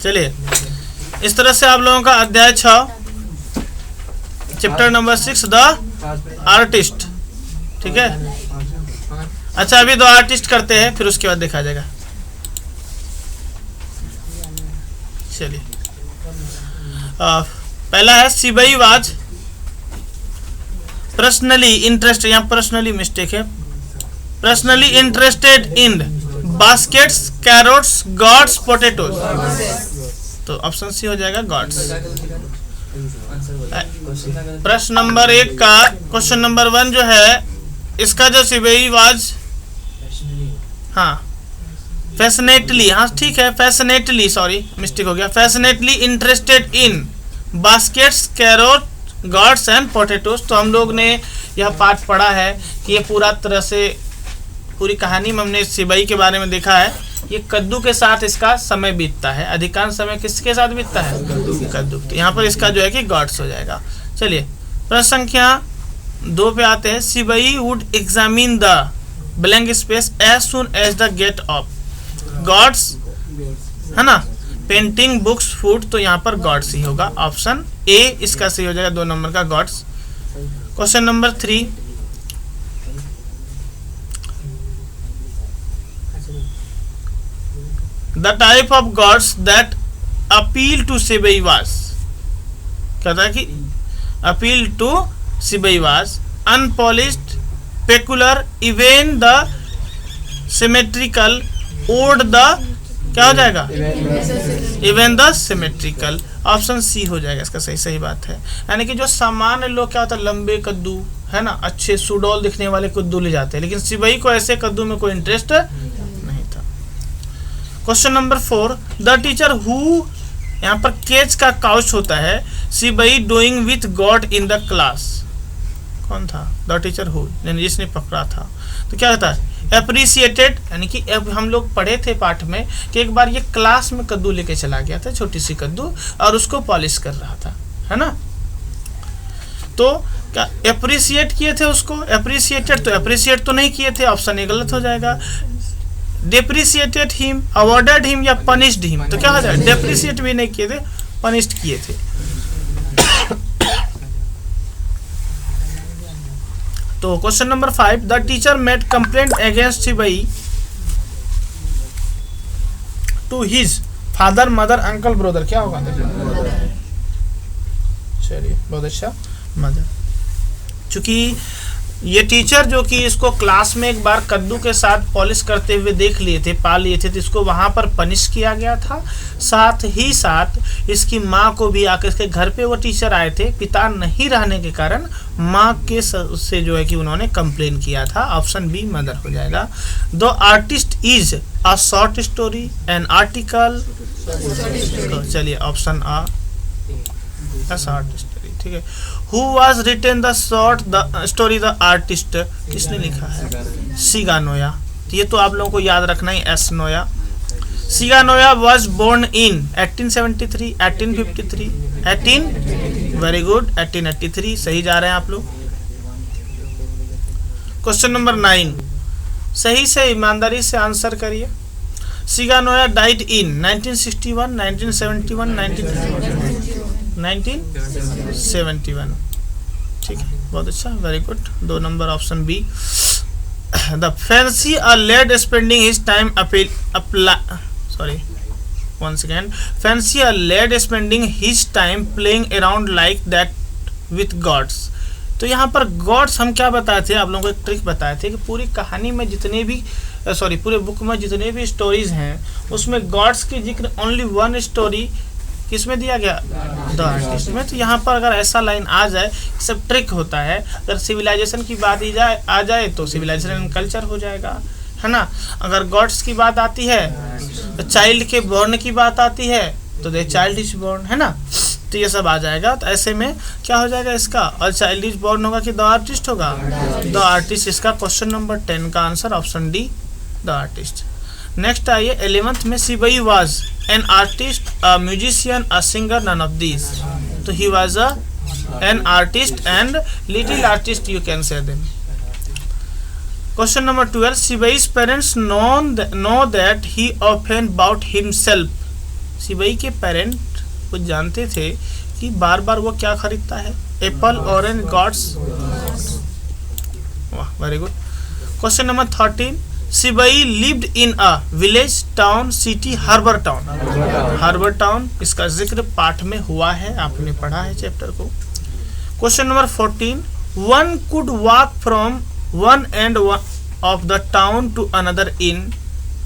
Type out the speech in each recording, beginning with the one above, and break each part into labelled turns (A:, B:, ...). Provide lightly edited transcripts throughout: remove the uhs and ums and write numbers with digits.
A: चलिए, इस तरह से आप लोगों का अध्याय 6 चैप्टर नंबर 6 द आर्टिस्ट, ठीक है। अच्छा, अभी दो आर्टिस्ट करते हैं, फिर उसके बाद देखा जाएगा। चलिए, पहला है सिबई वाज पर्सनली इंटरेस्टेड, यहाँ पर्सनली मिस्टेक है, personally interested in baskets, carrots, gourds, potatoes. तो ऑप्शन सी हो जाएगा गॉड्स। प्रश्न नंबर 1 का क्वेश्चन नंबर 1 जो है, इसका जो सिबई वाज, हाँ फैसिनेटली, हाँ ठीक है, फैसिनेटली, सॉरी मिस्टेक हो गया, fascinatingly interested in baskets, carrot, gourds and potatoes. तो हम लोग ने यह पाठ पढ़ा है कि ये पूरा तरह से पूरी कहानी में हमने सिबई के बारे में देखा है। ये कद्दू के साथ इसका समय बीतता है, अधिकांश समय किसके साथ बीतता है? कद्दू। तो यहाँ पर इसका जो है कि गॉड्स हो जाएगा। चलिए, प्रश्न संख्या 2 पे आते हैं। सिबई would examine the blank space as soon as the gate of gods, है ना, पेंटिंग, बुक्स, फूड। तो यहाँ पर गॉड्स ही होगा, ऑप्शन ए इसका सही हो जाएगा, 2 नंबर का gourds. Question number 3, the type of gourds that appeal to Seibei was, कहता है कि appeal to Seibei was unpolished, peculiar, even the symmetrical, odd the, क्या हो जाएगा? Even the symmetrical. Option C हो जाएगा इसका सही बात है। यानी कि जो सामान्य लोग क्या होता है, लंबे कद्दू, है ना, अच्छे सुडौल दिखने वाले कद्दू ले जाते हैं, लेकिन सिबई को ऐसे कद्दू में कोई इंटरेस्ट नहीं था। Question number 4, the teacher who, यहाँ पर केच का काउच होता है, Seibei doing with gourd in the class, कौन था? द टीचर हु, जिसने पकड़ा था। तो क्या होता है? एप्रिसिएटेड, यानी कि अब हम लोग पढ़े थे पाठ में कि एक बार ये क्लास में कद्दू लेके चला गया था, छोटी सी कद्दू, और उसको पॉलिश कर रहा था, है ना। तो क्या एप्रिसिएट किए थे उसको? एप्रिसिएटेड, तो एप्रिसिएट तो नहीं किए थे, ऑप्शन ए गलत हो जाएगा। डेप्रिसिएटेड हिम, अवॉर्डेड हिम या पनिश्ड हिम, तो क्या हो जाएगा? डेप्रिसिएट भी नहीं किए थे, पनिश्ड किए थे। तो question number 5, the teacher made complaint against Seibei to his father, mother, uncle, brother. क्या होगा? चलिए, बहुत अच्छा, मदर। चूंकि ये टीचर जो कि इसको क्लास में एक बार कद्दू के साथ पॉलिश करते हुए देख लिए थे, पा लिए थे, तो इसको वहां पर पनिश किया गया था। साथ ही साथ इसकी माँ को भी आकर, इसके घर पे वो टीचर आए थे, पिता नहीं रहने के कारण माँ के से जो है कि उन्होंने कंप्लेन किया था। ऑप्शन बी मदर हो जाएगा। The artist is a short story, an article. तो चलिए, ऑप्शन आ शॉर्ट स्टोरी, ठीक है। Who was written the short the story the artist, किसने लिखा है? सिगानोया। ये तो आप लोगों को याद रखना ही, एस Naoya. Shiga Naoya was born in 1873, 1853, 18, very good, 1883, सही जा रहे हैं आप लोग। क्वेश्चन नंबर 9, सही से ईमानदारी से आंसर करिए। सिगानोया डाइड इन 1961, 1971, 1971, ठीक है, बहुत अच्छा, very good, 2 number, option B. The fancy a lad spending his time fancy a lad spending his time playing around like that with gods। तो यहाँ पर गॉड्स हम क्या बताए थे, आप लोगों को एक ट्रिक बताए थे कि पूरी कहानी में जितने भी पूरे बुक में जितने भी स्टोरीज हैं, उसमें गॉड्स की जिक्र ओनली 1 स्टोरी किसमें दिया गया? द आर्टिस्ट में। तो यहाँ पर अगर ऐसा लाइन आ जाए, सब ट्रिक होता है। अगर सिविलाइजेशन की बात आ जाए तो सिविलाइजेशन एंड कल्चर हो जाएगा, है ना। अगर गॉड्स की बात आती है, तो चाइल्ड के बॉर्न की बात आती है, तो द चाइल्ड इज बॉर्न, है ना। तो ये सब आ जाएगा। तो ऐसे में क्या हो जाएगा इसका? और चाइल्ड इज बॉर्न होगा कि द आर्टिस्ट होगा? The artist. इसका क्वेश्चन नंबर 10 का answer option D, the artist. Next आइए 11th में, Seibei was an artist, a musician, a singer, none of these. तो he was an artist and little artist, you can say them. Question number 12, Seibei's parents know that he often bought himself. सिबई के पेरेंट वो जानते थे कि बार बार वो क्या खरीदता है, एप्पल, ऑरेंज, गॉड्स। वाह, very good. Question number 13, Seibei lived in a village, town, city, harbour town. Harbour town, इसका जिक्र पाठ में हुआ है, आपने पढ़ा है चैप्टर को। Question number 14, one could walk from one end of the town to another in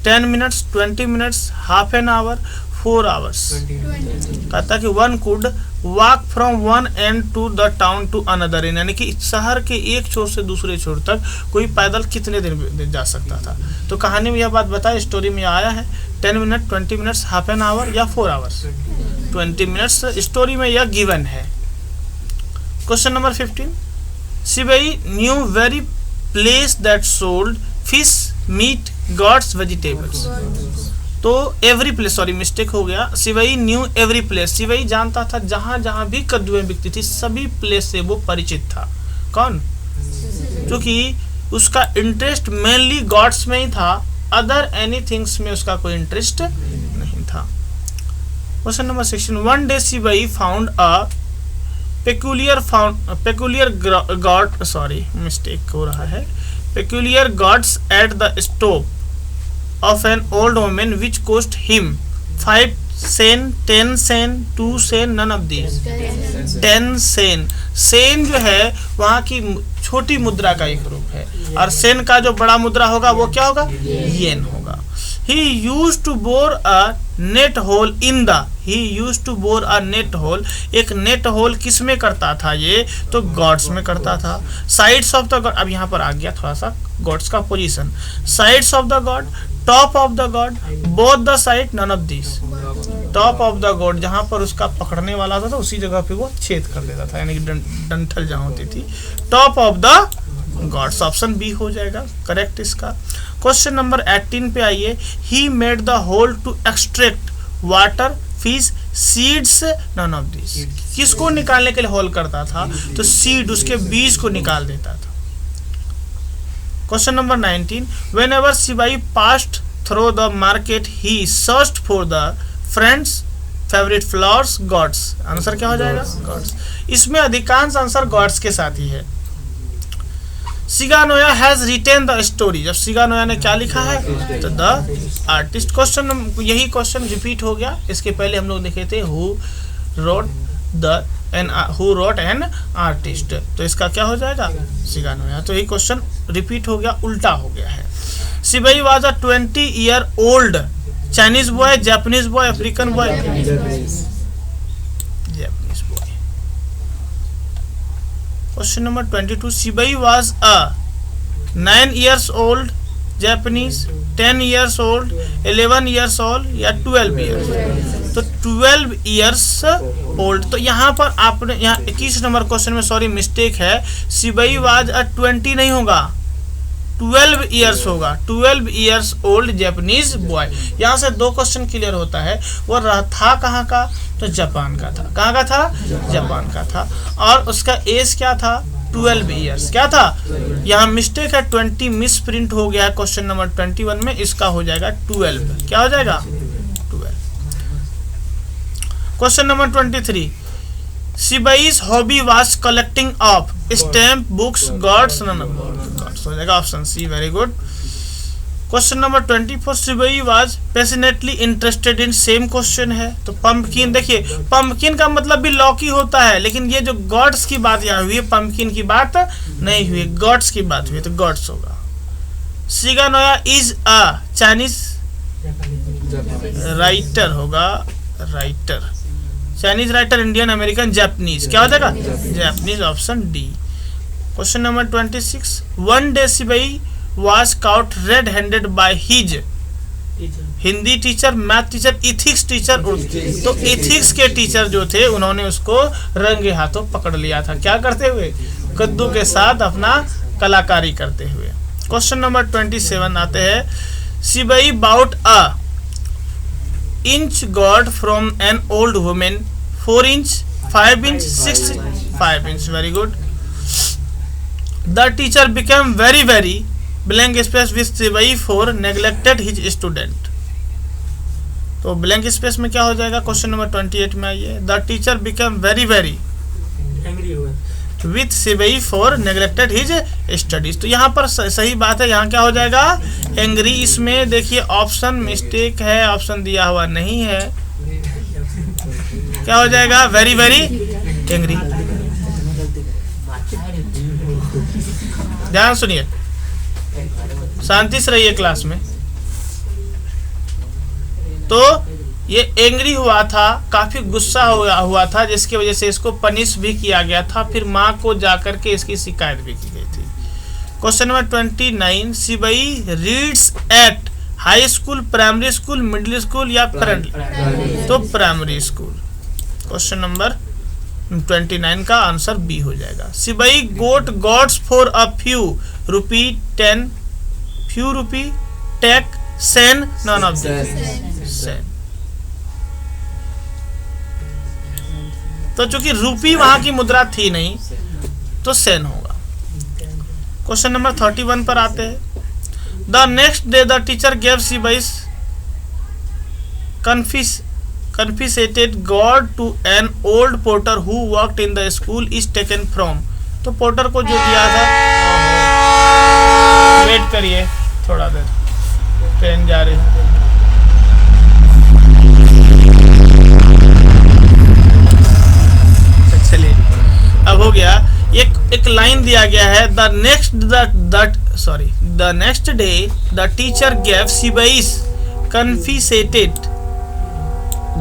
A: 10 minutes, 20 minutes, half an hour, 4 hours। कहता कि one could walk from one end to the town to another in, यानी कि शहर के एक छोर से दूसरे छोर तक कोई पैदल कितने दिन जा सकता था। तो कहानी में यह बात बताया, स्टोरी में आया है 10 minutes, 20 minutes, half an our या 4 hours। 20 minutes स्टोरी में यह गिवन है। Question number 15, Seibei knew very place that sold fish, meat, gourds, vegetables. तो एवरी प्लेस, सॉरी मिस्टेक हो गया, Seibei knew every place. Seibei जानता था जहां जहां भी कद्दुएं बिकती थी सभी प्लेस से वो परिचित था। कौन? क्योंकि उसका इंटरेस्ट मेनली गॉड्स में ही था, अदर एनी थिंग्स में उसका कोई इंटरेस्ट नहीं था। Question number 16, one day Seibei found a peculiar god, sorry mistake हो रहा है, peculiar gods at the stove of an old woman which cost him 5 sen, 10 sen, 2 sen, none of these। 10 sen। Sen जो है वहाँ की छोटी मुद्रा का एक रूप है, और सेन का जो बड़ा मुद्रा होगा वो क्या होगा? येन होगा। He used to bore a net hole in the, he used to bore a net hole, एक नेट होल किस में करता था ये? तो गॉड्स में करता था। साइड्स ऑफ द गॉड, अब यहाँ पर आ गया थोड़ा सा गॉड्स का position. Sides of the gourd, top of the gourd, both the side, none of this. Top of the gourd, जहाँ पर उसका पकड़ने वाला होता था उसी जगह पे वो छेद कर देता था, यानी कि डंठल जहाँ होती थी। Top of the gourds, option B हो जाएगा करेक्ट इसका। क्वेश्चन नंबर 18 पे आइए, he made the hole to extract water, fish, seeds, none of this. किसको निकालने के लिए होल करता था? तो सीड, उसके बीज को निकाल देता था। Question number 19, whenever sipahi passed through the market he searched for the friends, favourite flowers, gourds. Answer क्या हो जाएगा? गॉड्स। इसमें अधिकांश आंसर गॉड्स के साथ ही है। सिगानोया हैज रिटेन द स्टोरी, जब सिगानोया ने क्या लिखा है? तो द आर्टिस्ट। क्वेश्चन, यही क्वेश्चन रिपीट हो गया, इसके पहले हम लोग देखे थे हु रोट एन आर्टिस्ट, तो इसका क्या हो जाएगा? सिगानोया। तो यही क्वेश्चन रिपीट हो गया, उल्टा हो गया है। सिबई was a 20 year old Chinese boy, Japanese boy, African boy, Japanese boy. Question number 22, Seibei was a 9 years old Japanese, 10 years old, 11 years old या 12 years। तो 12 years old। तो यहाँ पर आपने यहाँ 21 नंबर क्वेश्चन में सॉरी मिस्टेक है, सिबई was a 20 नहीं होगा, 12 years होगा, 12 years old जापानीज बॉय। यहाँ से 2 क्वेश्चन क्लियर होता है। वो था कहाँ का? तो जापान का था। कहाँ का था? जापान का था। और उसका एज क्या था? 12 years। क्या था? यहाँ मिस्टेक है, 20 मिस प्रिंट हो गया है क्वेश्चन नंबर 21 में, इसका हो जाएगा 12। क्या हो जाएगा? 12। Question number 23, Seibei's hobby was collecting of stamp, books, gourds, gourds हो जाएगा option C. Very good. Question number 24, Seibei was passionately interested in, same question है। तो पंपकिन, देखिए पंपकिन का मतलब भी लौकी होता है, लेकिन ये जो गॉड्स की बात यहाँ हुई है, पंपकिन की बात नहीं हुई, गॉड्स की बात हुई, तो गॉड्स होगा। Shiga Naoya is a Chinese writer होगा, writer, Chinese writer, Indian, American, Japanese. क्या हो जाएगा? Japanese, option D. Question number 26, one day Seibei was caught red-handed by his Hindi teacher, math teacher, ethics teacher. तो इथिक्स के teacher जो थे उन्होंने उसको रंगे हाथों पकड़ लिया था। क्या करते हुए? कद्दू के साथ अपना कलाकारी करते हुए। क्वेश्चन नंबर 27 आते हैं, Seibei bought a inch gourd from an old women, 4 inch, 5 inch, 6 inch, 5 inch। Very good. The teacher became very blank space with Seibei for neglected his student. तो ब्लैंक स्पेस में क्या हो जाएगा, क्वेश्चन number 28 में आइए। The teacher become very very with Seibei for neglected his studies. तो यहाँ पर सही बात है, यहाँ क्या हो जाएगा, एंग्री। इसमें देखिए ऑप्शन मिस्टेक है, ऑप्शन दिया हुआ नहीं है, क्या हो जाएगा, वेरी वेरी एंग्री। ध्यान सुनिए, शांति से रहिए क्लास में। तो ये एंग्री हुआ था, काफी गुस्सा हुआ था, जिसकी वजह से इसको पनिश भी किया गया था। फिर माँ को जाकर के इसकी शिकायत भी की गई थी। Question number 29, Seibei reads at high school, primary school, middle school या फ्रेंडली? तो प्राइमरी स्कूल। क्वेश्चन नंबर 29 का आंसर बी हो जाएगा। Seibei got gourds for a few rupee 10 few rupee take sen none of sen. तो चूंकि रूपी वहां की मुद्रा थी नहीं तो सेन होगा। क्वेश्चन नंबर 31 पर आते हैं। The next day the teacher gave Seibei's confiscated God to an old porter who worked in the school is taken from। तो पोर्टर को जो दिया था, वेट करिए थोड़ा देर, ट्रेन जा रही है। चलिए अब हो गया। एक लाइन दिया गया है, the next day the teacher gave Seibei's confiscated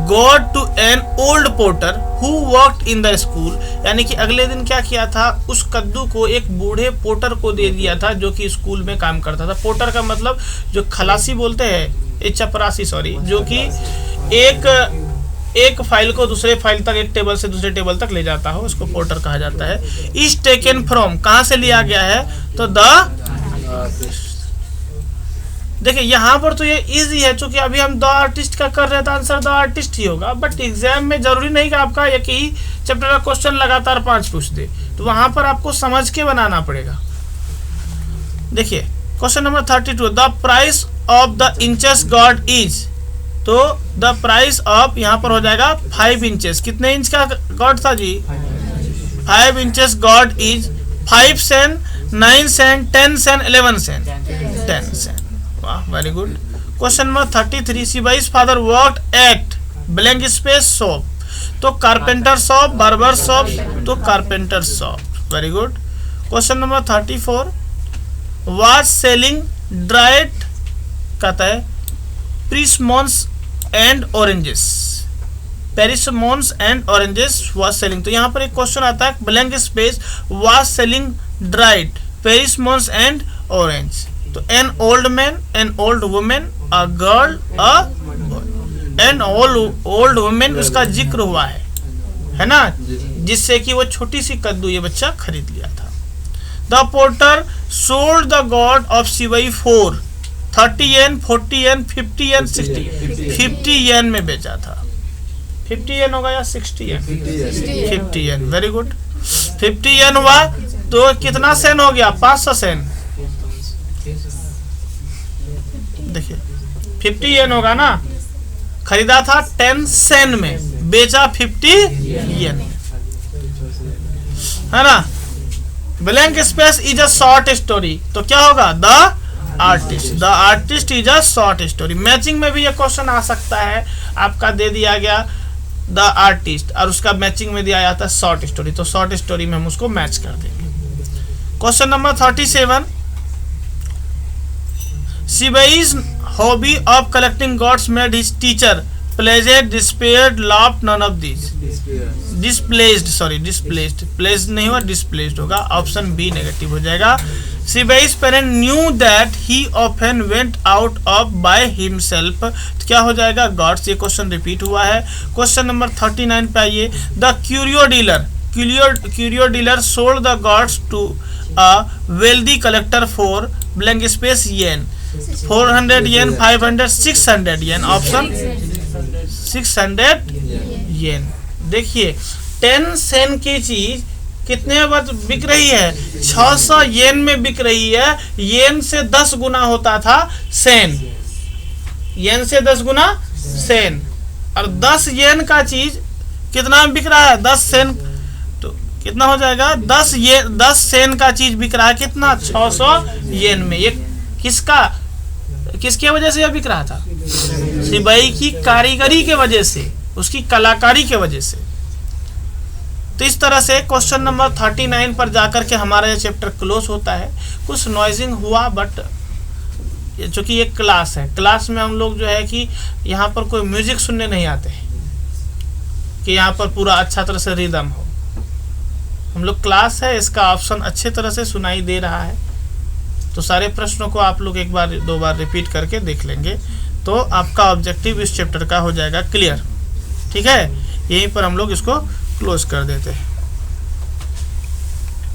A: God to an old porter who worked in the school। यानी कि अगले दिन क्या किया था, उस कद्दू को एक बूढ़े पोर्टर को दे दिया था जो कि स्कूल में काम करता था। पोर्टर का मतलब जो खलासी बोलते हैं, चपरासी सॉरी, जो कि एक फाइल को दूसरे फाइल तक, एक टेबल से दूसरे टेबल तक ले जाता हो, उसको पोर्टर कहा जाता है। इज टेकन फ्रॉम कहाँ से लिया गया है, तो द, देखिए यहाँ पर तो ये इजी है, चूंकि अभी हम द आर्टिस्ट का कर रहे हैं तो आंसर द आर्टिस्ट ही होगा। बट एग्जाम में जरूरी नहीं कि आपका एक ही चैप्टर का क्वेश्चन लगातार 5 पूछ दे, तो वहां पर आपको समझ के बनाना पड़ेगा। देखिए question number 32, the price of the inches gourd is. तो द प्राइस ऑफ यहाँ पर हो जाएगा 5 इंचेस। कितने इंच का गॉड था जी, 5 inches gourd is 5 sen, 9 sen, 10 sen, 11 sen, 10 sen. वाह, very good. Question number 33, Seibei's father worked at blank space shop. तो कारपेंटर शॉप, बार्बर शॉप, तो carpenter shop, very good. Question number 34, was selling dried, कहता है persimmons and oranges, persimmons and oranges was selling. तो यहाँ पर एक question आता है, blank space was selling dried पेरिसमॉन्स and orange. तो an old man, N old women, a girl, a boy. N old women उसका जिक्र हुआ है ना, जिससे कि वो छोटी सी कद्दू ये बच्चा खरीद लिया था। The porter sold the gourd of Seibei for 30 yen, 40 yen, 50 yen, 60, 50 yen में बेचा था। 50 येन होगा या 60 येन? 50 येन, वेरी गुड। 50 येन हुआ तो कितना सेन हो गया, 500 सेन। देखिए 50 येन होगा ना, खरीदा था 10 सेन में, बेचा 50 येन, है ना। Blank space is a short story, तो क्या होगा, the artist. The artist is a short story. Matching में भी ये क्वेश्चन आ सकता है, आपका दे दिया गया द आर्टिस्ट और उसका मैचिंग में दिया जाता है शॉर्ट स्टोरी, तो शॉर्ट स्टोरी में हम उसको मैच कर देंगे। Question number 37, Sibai's hobby of collecting gods made his teacher pleased, despaired, laughed, none of these। Displeased, sorry, displeased, pleased नहीं हुआ, displeased होगा। ऑप्शन बी नेगेटिव हो जाएगा। Sibai's parent knew that he often went out of by himself। तो क्या हो जाएगा, gods। ये क्वेश्चन रिपीट हुआ है। क्वेश्चन नंबर 39 पे आइए। The curio dealer sold the gods to a wealthy collector for blank space yen, 400 yen, 500, 600 yen. Option 600 येन। देखिए 10 सेन की चीज कितने में बिक रही है? 600 येन में बिक रही है। येन से 10 गुना होता था सेन, येन से 10 गुना सेन, और 10 येन का चीज कितना में बिक रहा है? 10 सेन, तो कितना हो जाएगा? 10 सेन का चीज बिक रहा है कितना? 600 येन में। ये किसके वजह से यह बिक रहा था? सिपाही की कारीगरी के वजह से, उसकी कलाकारी के वजह से। तो इस तरह से क्वेश्चन नंबर 39 पर जाकर के हमारा यह चैप्टर क्लोज होता है। कुछ नॉइजिंग हुआ, बट जो कि एक क्लास है, क्लास में हम लोग जो है कि यहाँ पर कोई म्यूजिक सुनने नहीं आते हैं कि यहाँ पर पूरा अच्छा तरह से रिदम हो। हम लोग क्लास है, इसका ऑप्शन अच्छे तरह से सुनाई दे रहा है। तो सारे प्रश्नों को आप लोग एक बार 2 बार रिपीट करके देख लेंगे तो आपका ऑब्जेक्टिव इस चैप्टर का हो जाएगा क्लियर। ठीक है, यहीं पर हम लोग इसको क्लोज कर देते हैं।